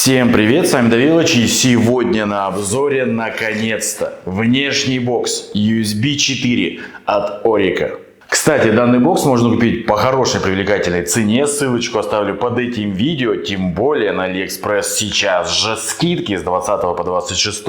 Всем привет, с вами Давилыч, и сегодня на обзоре наконец-то внешний бокс USB 4 от Orica. Кстати, данный бокс можно купить по хорошей привлекательной цене, ссылочку оставлю под этим видео, тем более на AliExpress сейчас же скидки с 20 по 26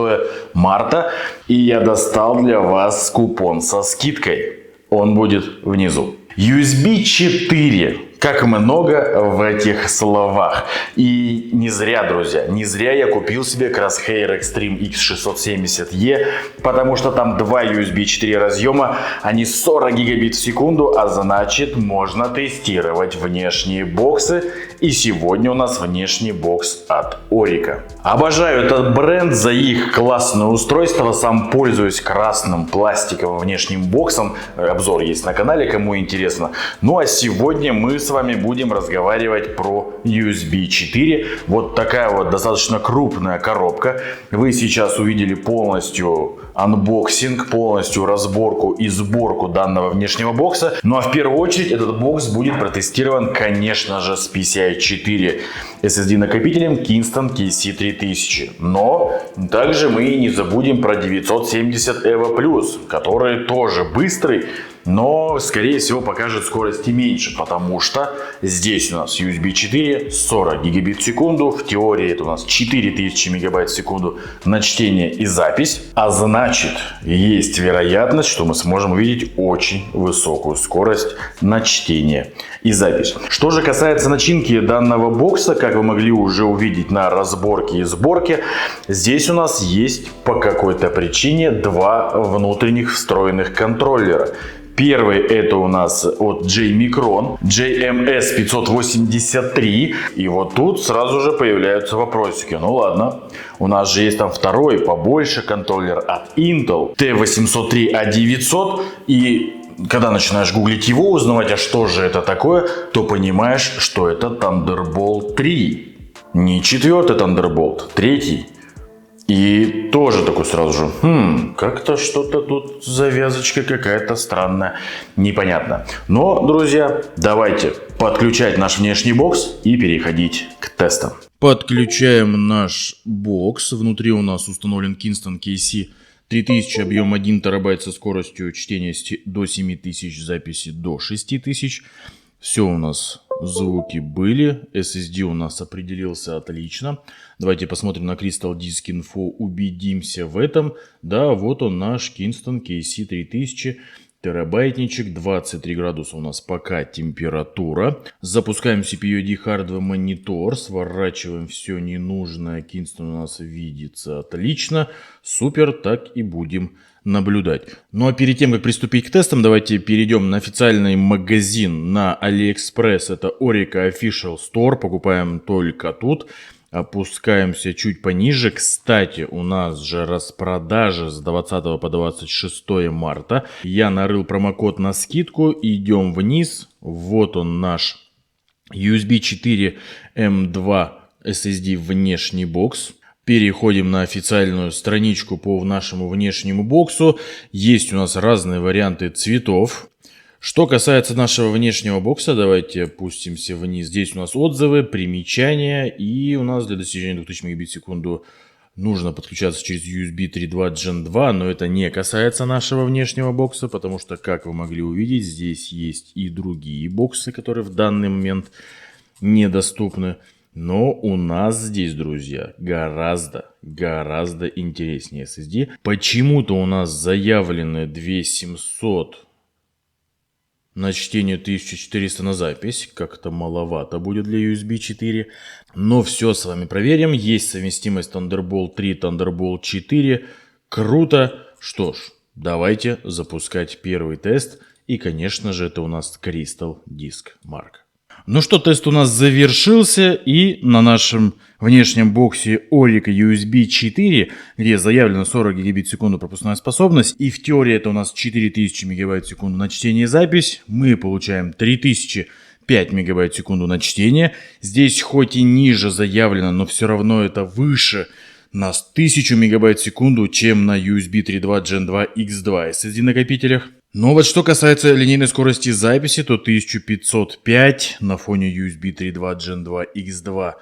марта, и я достал для вас купон со скидкой, он будет внизу. USB 4. Как много в этих словах. И не зря, друзья, не зря я купил себе Crosshair Extreme X670E, потому что там два USB 4 разъема, они 40 гигабит в секунду, а значит можно тестировать внешние боксы. И сегодня у нас внешний бокс от Orica. Обожаю этот бренд за их классное устройство, сам пользуюсь красным пластиковым внешним боксом, обзор есть на канале, кому интересно. Ну а сегодня мы с вами будем разговаривать про USB 4. Вот такая вот достаточно крупная коробка. Вы сейчас увидели полностью анбоксинг, полностью разборку и сборку данного внешнего бокса. Ну а в первую очередь этот бокс будет протестирован, конечно же, с PCI 4 SSD накопителем Kingston KC3000. Но также мы не забудем про 970 EVO+, который тоже быстрый, но скорее всего покажет скорости меньше, потому что здесь у нас USB 4 40 гигабит в секунду, в теории это у нас 4000 мегабайт в секунду на чтение и запись, а значит есть вероятность, что мы сможем увидеть очень высокую скорость на чтение и запись. Что же касается начинки данного бокса, как вы могли уже увидеть на разборке и сборке, здесь у нас есть по какой-то причине два внутренних встроенных контроллера. Первый это у нас от J-Micron, JMS583. И вот тут сразу же появляются вопросики. Ну ладно, у нас же есть там второй побольше контроллер от Intel T803A900. И когда начинаешь гуглить его, узнавать, а что же это такое, то понимаешь, что это Thunderbolt 3. Не четвертый Thunderbolt, третий. И тоже такой сразу же, как-то что-то тут завязочка какая-то странная, непонятно. Но, друзья, давайте подключать наш внешний бокс и переходить к тестам. Подключаем наш бокс. Внутри у нас установлен Kingston KC3000, объем 1 терабайт со скоростью чтения до 7000, записи до 6000. Все у нас звуки были, SSD у нас определился отлично. Давайте посмотрим на Crystal Disk Info, убедимся в этом. Да, вот он наш Kingston KC3000, терабайтничек, 23 градуса у нас пока температура. Запускаем CPU-ID Hardware Monitor, сворачиваем все ненужное, Kingston у нас видится отлично. Супер, так и будем наблюдать. Ну а перед тем, как приступить к тестам, давайте перейдем на официальный магазин на AliExpress. Это Orica Official Store. Покупаем только тут. Опускаемся чуть пониже. Кстати, у нас же распродажа с 20 по 26 марта. Я нарыл промокод на скидку. Идем вниз. Вот он наш USB 4 M2 SSD внешний бокс. Переходим на официальную страничку по нашему внешнему боксу. Есть у нас разные варианты цветов. Что касается нашего внешнего бокса, давайте опустимся вниз. Здесь у нас отзывы, примечания. И у нас для достижения 2000 мегабит в секунду нужно подключаться через USB 3.2 Gen 2. Но это не касается нашего внешнего бокса, потому что, как вы могли увидеть, здесь есть и другие боксы, которые в данный момент недоступны. Но у нас здесь, друзья, гораздо интереснее SSD. Почему-то у нас заявлены 2700 на чтение, 1400 на запись. Как-то маловато будет для USB 4. Но все с вами проверим. Есть совместимость Thunderbolt 3, Thunderbolt 4. Круто. Что ж, давайте запускать первый тест. И, конечно же, это у нас Crystal Disk Mark. Ну что, тест у нас завершился, и на нашем внешнем боксе Orica USB 4, где заявлено 40 гигабит в секунду пропускная способность, и в теории это у нас 4000 мегабайт в секунду на чтение и запись, мы получаем 3005 мегабайт в секунду на чтение. Здесь хоть и ниже заявлено, но все равно это выше на 1000 мегабайт в секунду, чем на USB 3.2 Gen 2 X2 SSD накопителях. Но вот что касается линейной скорости записи, то 1505 на фоне USB 3.2 Gen 2 X2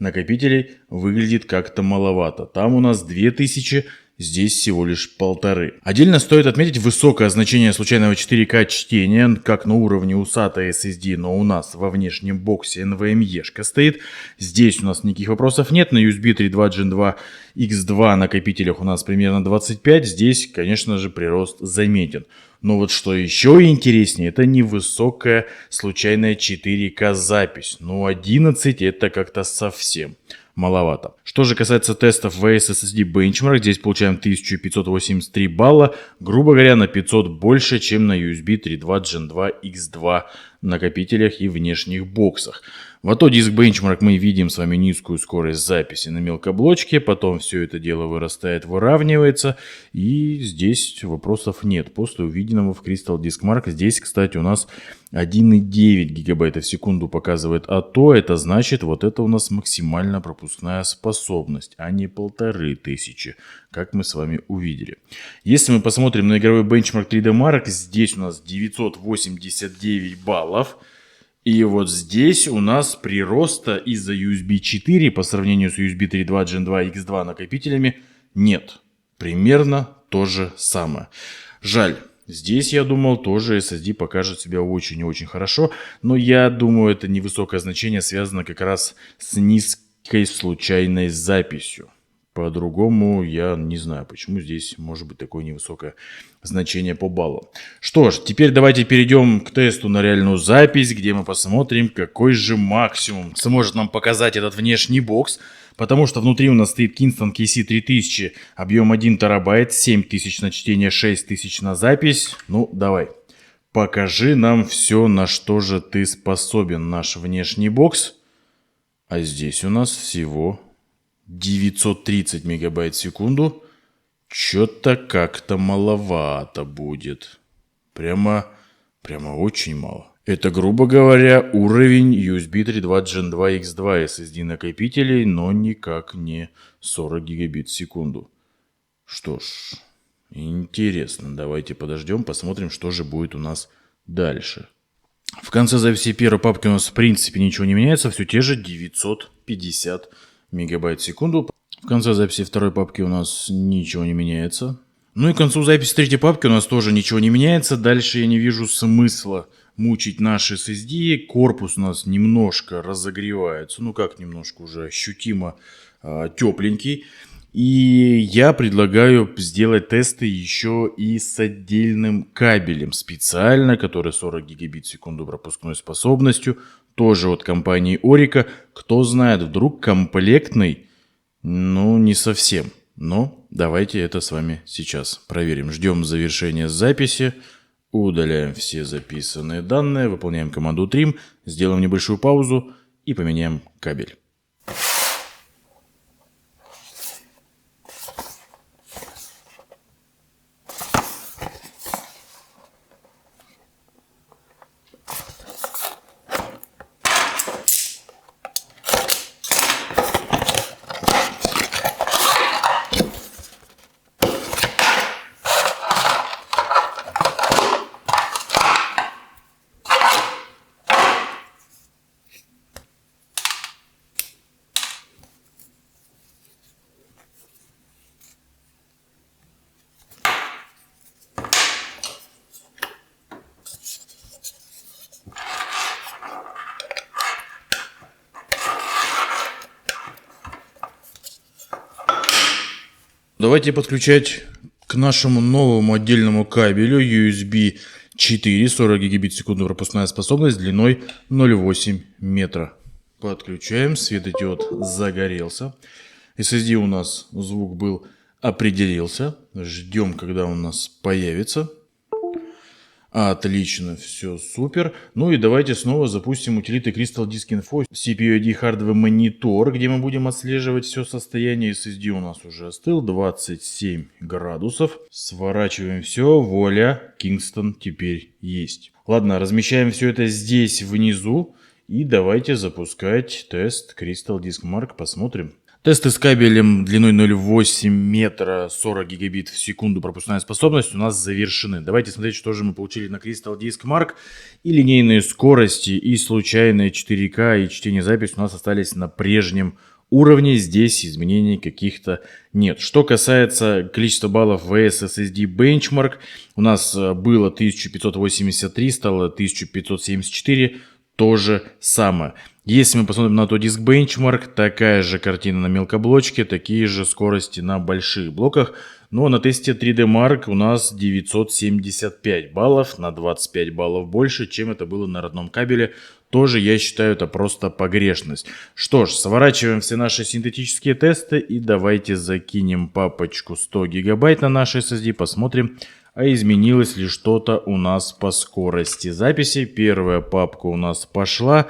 накопителей выглядит как-то маловато. Там у нас 2000, здесь всего лишь 1500. Отдельно стоит отметить высокое значение случайного 4К чтения, как на уровне у SATA SSD, но у нас во внешнем боксе NVMe-шка стоит. Здесь у нас никаких вопросов нет. На USB 3.2 Gen 2 X2 накопителях у нас примерно 25. Здесь, конечно же, прирост заметен. Но вот что еще интереснее, это невысокая случайная 4К запись. Ну 11 это как-то совсем маловато. Что же касается тестов VS SSD Benchmark, здесь получаем 1583 балла, грубо говоря, на 500 больше, чем на USB 3.2 Gen 2 X2 накопителях и внешних боксах. В ATO Disk Benchmark мы видим с вами низкую скорость записи на мелкоблочке, потом все это дело вырастает, выравнивается, и здесь вопросов нет. После увиденного в Crystal Disk Mark, здесь, кстати, у нас 1,9 гигабайта в секунду показывает ATO, это значит, вот это у нас максимально пропускная способность, а не 1500, как мы с вами увидели. Если мы посмотрим на игровой Benchmark 3D Mark, здесь у нас 989 баллов. И вот здесь у нас прироста из-за USB 4 по сравнению с USB 3.2 Gen 2 X2 накопителями нет. Примерно то же самое. Жаль. Здесь, я думал, тоже SSD покажет себя очень и очень хорошо. Но я думаю, это невысокое значение связано как раз с низкой случайной записью. По-другому я не знаю, почему здесь может быть такое невысокое значение по баллам. Что ж, теперь давайте перейдем к тесту на реальную запись, где мы посмотрим, какой же максимум сможет нам показать этот внешний бокс. Потому что внутри у нас стоит Kingston KC3000, объем 1 терабайт, 7000 на чтение, 6000 на запись. Ну, давай, покажи нам все, на что же ты способен, наш внешний бокс. А здесь у нас всего 930 мегабайт в секунду. Что-то как-то маловато будет. Прямо очень мало. Это, грубо говоря, уровень USB 3.2 Gen 2 X2 SSD накопителей, но никак не 40 гигабит в секунду. Что ж, интересно. Давайте подождем, посмотрим, что же будет у нас дальше. В конце записи первой папки у нас в принципе ничего не меняется. Все те же 950 мегабайт в секунду. В конце записи второй папки у нас ничего не меняется. Ну и к концу записи третьей папки у нас тоже ничего не меняется. Дальше я не вижу смысла мучить наш SSD. Корпус у нас немножко разогревается. Ну как немножко, уже ощутимо тепленький. И я предлагаю сделать тесты еще и с отдельным кабелем специально, который 40 гигабит в секунду пропускной способностью. Тоже от компании Orica. Кто знает, вдруг комплектный, ну не совсем. Но давайте это с вами сейчас проверим. Ждем завершения записи. Удаляем все записанные данные. Выполняем команду Trim. Сделаем небольшую паузу и поменяем кабель. Давайте подключать к нашему новому отдельному кабелю USB 4, 40 гигабит в секунду пропускная способность длиной 0,8 метра. Подключаем, светодиод загорелся. SSD у нас звук был определился. Ждем, когда у нас появится. Отлично, все супер. Ну и давайте снова запустим утилиты Crystal Disk Info CPU ID Hardware Monitor, где мы будем отслеживать все состояние. SSD у нас уже остыл, 27 градусов. Сворачиваем все, вуаля, Kingston теперь есть. Ладно, размещаем все это здесь внизу. И давайте запускать тест Crystal Disk Mark, посмотрим. Тесты с кабелем длиной 0,8 метра, 40 гигабит в секунду пропускная способность у нас завершены. Давайте смотреть, что же мы получили на Crystal Disk Mark. И линейные скорости, и случайные 4К, и чтение записи у нас остались на прежнем уровне здесь изменений каких-то нет. Что касается количества баллов VS SSD Benchmark, у нас было 1583, стало 1574, то же самое. Если мы посмотрим на Autodisk Benchmark, такая же картина на мелкоблочке, такие же скорости на больших блоках. Но на тесте 3D Mark у нас 975 баллов, на 25 баллов больше, чем это было на родном кабеле. Тоже, я считаю, это просто погрешность. Что ж, сворачиваем все наши синтетические тесты и давайте закинем папочку 100 гигабайт на наш SSD, посмотрим, а изменилось ли что-то у нас по скорости записи. Первая папка у нас пошла.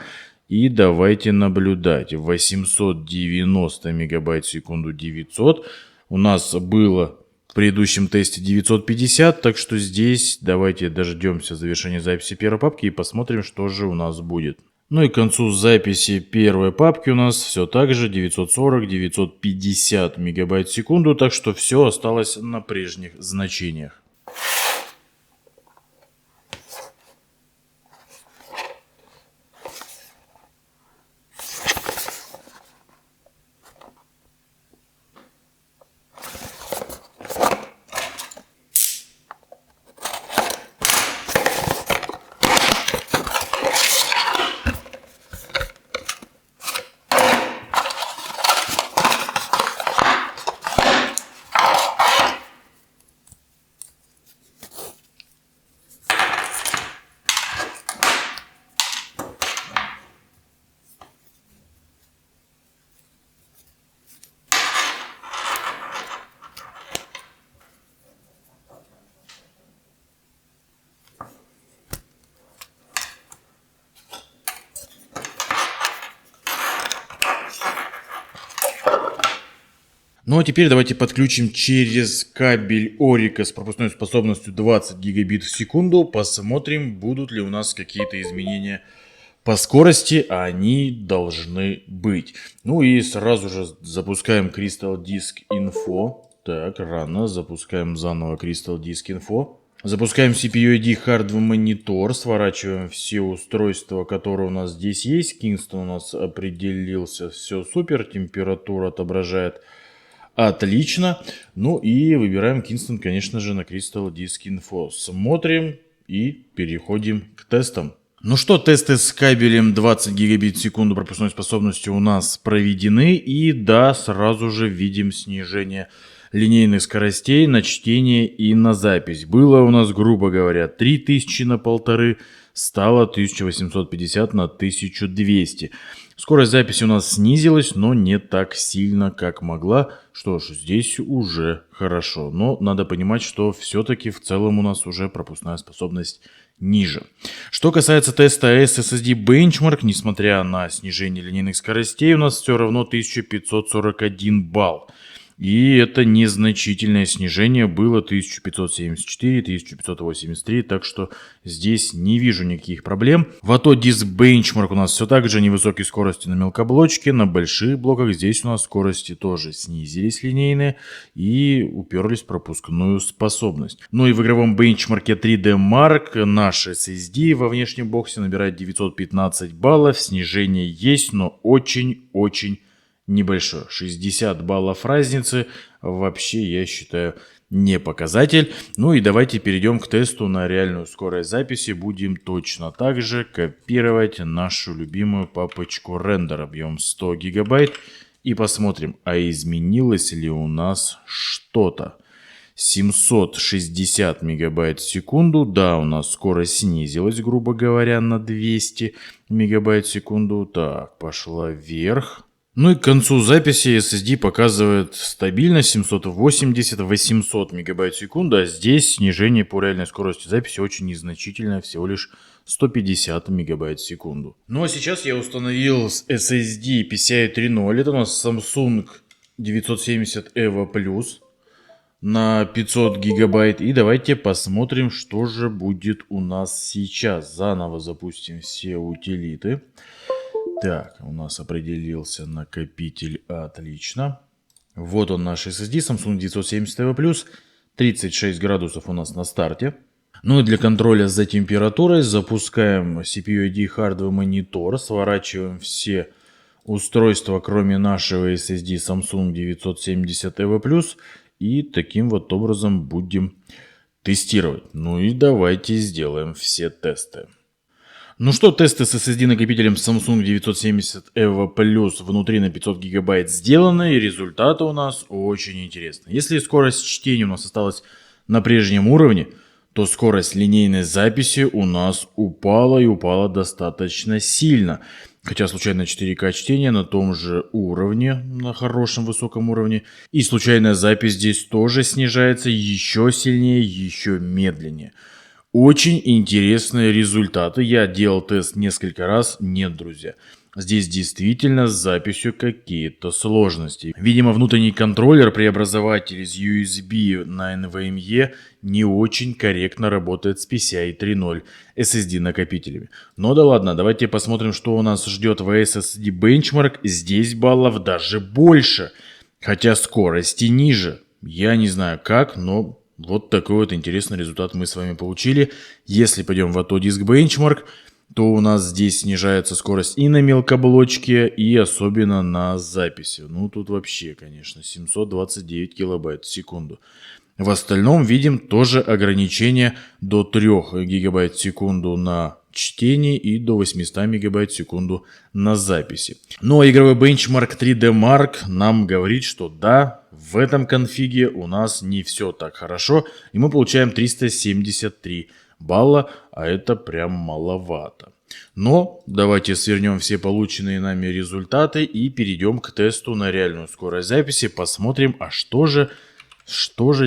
И давайте наблюдать. 890 мегабайт в секунду 900. У нас было в предыдущем тесте 950. Так что здесь давайте дождемся завершения записи первой папки и посмотрим, что же у нас будет. Ну и к концу записи первой папки у нас все так же 940-950 мегабайт в секунду. Так что все осталось на прежних значениях. Ну а теперь давайте подключим через кабель Orica с пропускной способностью 20 гигабит в секунду. Посмотрим, будут ли у нас какие-то изменения по скорости, а они должны быть. Ну и сразу же запускаем Crystal Disk Info. Так, рано. Запускаем заново Crystal Disk Info. Запускаем CPU-ID Hardware Monitor. Сворачиваем все устройства, которые у нас здесь есть. Kingston у нас определился. Все супер. Температура отображает отлично. Ну и выбираем Kingston, конечно же, на Crystal Disk Info. Смотрим и переходим к тестам. Ну что, тесты с кабелем 20 гигабит в секунду пропускной способностью у нас проведены. И да, сразу же видим снижение линейных скоростей на чтение и на запись. Было у нас, грубо говоря, 3000 на 1,5, стало 1850 на 1200. Скорость записи у нас снизилась, но не так сильно, как могла. Что ж, здесь уже хорошо. Но надо понимать, что все-таки в целом у нас уже пропускная способность ниже. Что касается теста SSD Benchmark, несмотря на снижение линейных скоростей, у нас все равно 1541 балл. И это незначительное снижение, было 1574, 1583, так что здесь не вижу никаких проблем. В Autodisk Benchmark у нас все так же невысокие скорости на мелкоблочке, на больших блоках здесь у нас скорости тоже снизились линейные и уперлись в пропускную способность. Ну и в игровом бенчмарке 3D Mark наш SSD во внешнем боксе набирает 915 баллов, снижение есть, но очень-очень небольшой. 60 баллов разницы вообще, я считаю, не показатель. Ну и давайте перейдем к тесту на реальную скорость записи. Будем точно так же копировать нашу любимую папочку рендер объем 100 гигабайт. И посмотрим, а изменилось ли у нас что-то. 760 мегабайт в секунду. Да, у нас скорость снизилась, грубо говоря, на 200 мегабайт в секунду. Так, пошла вверх. Ну и к концу записи SSD показывает стабильно 780-800 мегабайт в секунду, а здесь снижение по реальной скорости записи очень незначительное, всего лишь 150 мегабайт в секунду. Ну а сейчас я установил SSD PCIe 3.0, это у нас Samsung 970 EVO Plus на 500 гигабайт. И давайте посмотрим, что же будет у нас сейчас. Заново запустим все утилиты. Так, у нас определился накопитель, отлично. Вот он наш SSD, Samsung 970 EVO Plus, 36 градусов у нас на старте. Ну и для контроля за температурой запускаем CPU-ID Hardware Monitor, сворачиваем все устройство, кроме нашего SSD Samsung 970 EV+, и таким вот образом будем тестировать. Ну и давайте сделаем все тесты. Ну что, тесты с SSD накопителем Samsung 970 EVO+ внутри на 500 гигабайт сделаны, и результаты у нас очень интересные. Если скорость чтения у нас осталась на прежнем уровне, то скорость линейной записи у нас упала, и упала достаточно сильно. Хотя случайное 4К чтение на том же уровне, на хорошем высоком уровне. И случайная запись здесь тоже снижается еще сильнее, еще медленнее. Очень интересные результаты. Я делал тест несколько раз. Нет, друзья. Здесь действительно с записью какие-то сложности. Видимо, внутренний контроллер, преобразователь из USB на NVMe не очень корректно работает с PCI 3.0 SSD накопителями. Но да ладно, давайте посмотрим, что у нас ждет в SSD Benchmark. Здесь баллов даже больше, хотя скорости ниже. Я не знаю как, но вот такой вот интересный результат мы с вами получили. Если пойдем в Autodisk Benchmark, то у нас здесь снижается скорость и на мелкоблочке, и особенно на записи. Ну, тут вообще, конечно, 729 килобайт в секунду. В остальном видим тоже ограничение до 3 гигабайт в секунду на чтении и до 800 мегабайт в секунду на записи. Ну, а игровой бенчмарк 3D Mark нам говорит, что да, в этом конфиге у нас не все так хорошо, и мы получаем 373 балла, а это прям маловато. Но давайте свернем все полученные нами результаты и перейдем к тесту на реальную скорость записи. Посмотрим, а что же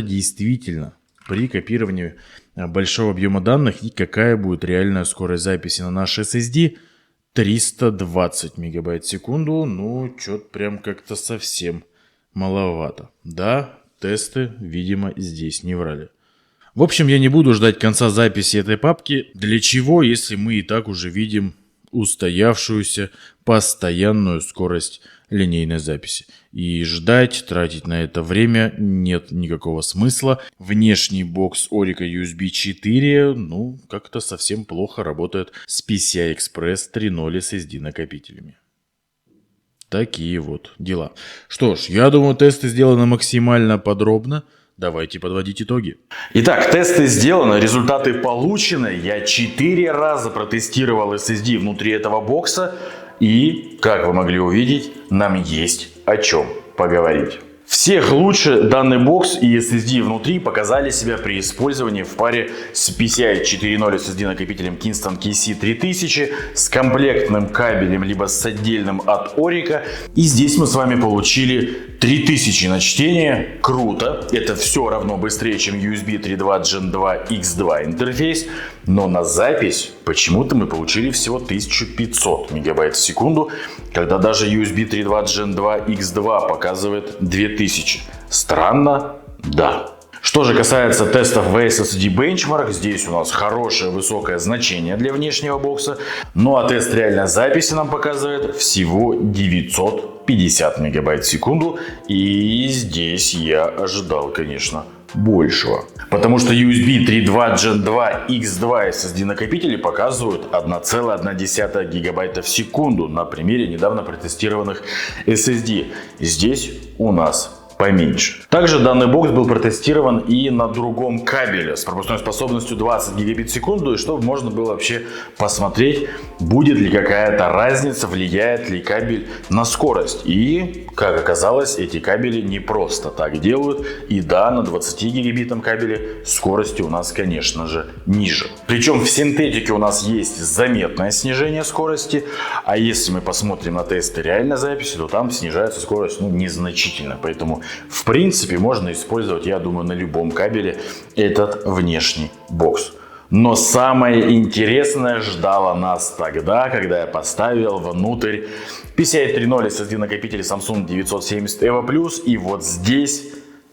действительно при копировании большого объема данных и какая будет реальная скорость записи на наш SSD. 320 мегабайт в секунду. Ну, что-то прям как-то совсем маловато. Да, тесты, видимо, здесь не врали. В общем, я не буду ждать конца записи этой папки. Для чего, если мы и так уже видим устоявшуюся постоянную скорость линейной записи. И ждать, тратить на это время нет никакого смысла. Внешний бокс Orica USB 4, ну, как-то совсем плохо работает с PCI Express 3.0 SSD накопителями. Такие вот дела. Что ж, я думаю, тесты сделаны максимально подробно. Давайте подводить итоги. Итак, тесты сделаны, результаты получены. Я 4 раза протестировал SSD внутри этого бокса. И, как вы могли увидеть, нам есть о чем поговорить. Всех лучше данный бокс и SSD внутри показали себя при использовании в паре с PCI 4.0 SSD накопителем Kingston KC3000 с комплектным кабелем либо с отдельным от Orica. И здесь мы с вами получили 3000 на чтение. Круто. Это все равно быстрее, чем USB 3.2 Gen 2 X2 интерфейс. Но на запись почему-то мы получили всего 1500 мегабайт в секунду, когда даже USB 3.2 Gen 2 X2 показывает 2000. Странно? Да. Что же касается тестов в SSD Benchmark, здесь у нас хорошее высокое значение для внешнего бокса. Ну а тест реальной записи нам показывает всего 950 мегабайт в секунду. И здесь я ожидал, конечно, большего. Потому что USB 3.2 Gen 2 X2 SSD накопители показывают 1,1 гигабайта в секунду на примере недавно протестированных SSD. Здесь у нас поменьше. Также данный бокс был протестирован и на другом кабеле с пропускной способностью 20 гигабит в секунду, и чтобы можно было вообще посмотреть, будет ли какая-то разница, влияет ли кабель на скорость. И, как оказалось, эти кабели не просто так делают. И да, на 20 гигабитном кабеле скорости у нас, конечно же, ниже. Причем в синтетике у нас есть заметное снижение скорости, а если мы посмотрим на тесты реальной записи, то там снижается скорость незначительно. Поэтому в принципе можно использовать, я думаю, на любом кабеле этот внешний бокс. Но самое интересное ждало нас тогда, когда я поставил внутрь PCI 3.0 SSD накопитель Samsung 970 EVO+. И вот здесь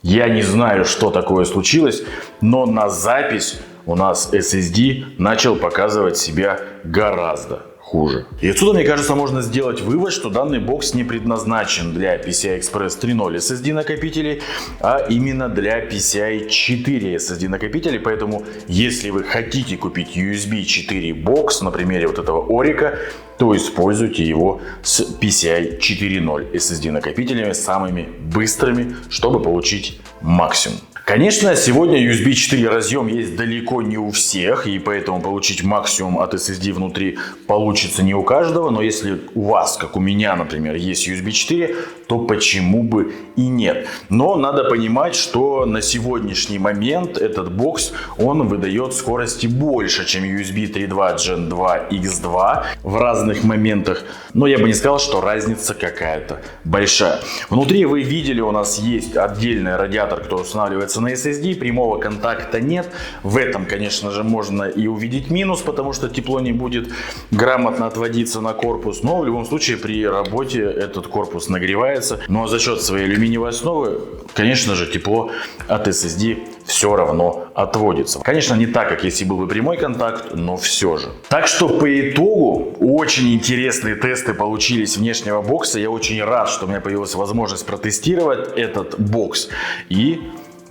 я не знаю, что такое случилось, но на запись у нас SSD начал показывать себя гораздо хуже. И отсюда, мне кажется, можно сделать вывод, что данный бокс не предназначен для PCI Express 3.0 SSD накопителей, а именно для PCI 4 SSD накопителей. Поэтому, если вы хотите купить USB 4 бокс на примере вот этого Orica, то используйте его с PCI 4.0 SSD накопителями, самыми быстрыми, чтобы получить максимум. Конечно, сегодня USB 4 разъем есть далеко не у всех, и поэтому получить максимум от SSD внутри получится не у каждого, но если у вас, как у меня, например, есть USB 4, то почему бы и нет. Но надо понимать, что на сегодняшний момент этот бокс, он выдает скорости больше, чем USB 3.2 Gen 2 X2 в разных моментах, но я бы не сказал, что разница какая-то большая. Внутри вы видели, у нас есть отдельный радиатор, который устанавливается на SSD, прямого контакта нет. В этом, конечно же, можно и увидеть минус, потому что тепло не будет грамотно отводиться на корпус, но в любом случае при работе этот корпус нагревается. Ну а за счет своей алюминиевой основы, конечно же, тепло от SSD все равно отводится. Конечно, не так, как если был бы прямой контакт, но все же. Так что по итогу очень интересные тесты получились внешнего бокса. Я очень рад, что у меня появилась возможность протестировать этот бокс. И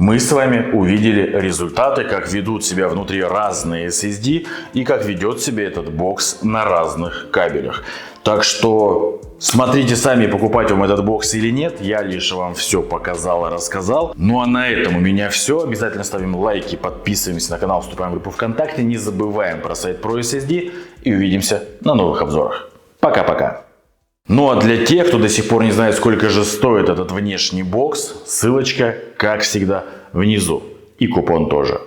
мы с вами увидели результаты, как ведут себя внутри разные SSD и как ведет себя этот бокс на разных кабелях. Так что смотрите сами, покупать вам этот бокс или нет. Я лишь вам все показал и рассказал. Ну а на этом у меня все. Обязательно ставим лайки, подписываемся на канал, вступаем в группу ВКонтакте. Не забываем про сайт ProSSD и увидимся на новых обзорах. Пока-пока. Ну а для тех, кто до сих пор не знает, сколько же стоит этот внешний бокс, ссылочка, как всегда, внизу. И купон тоже.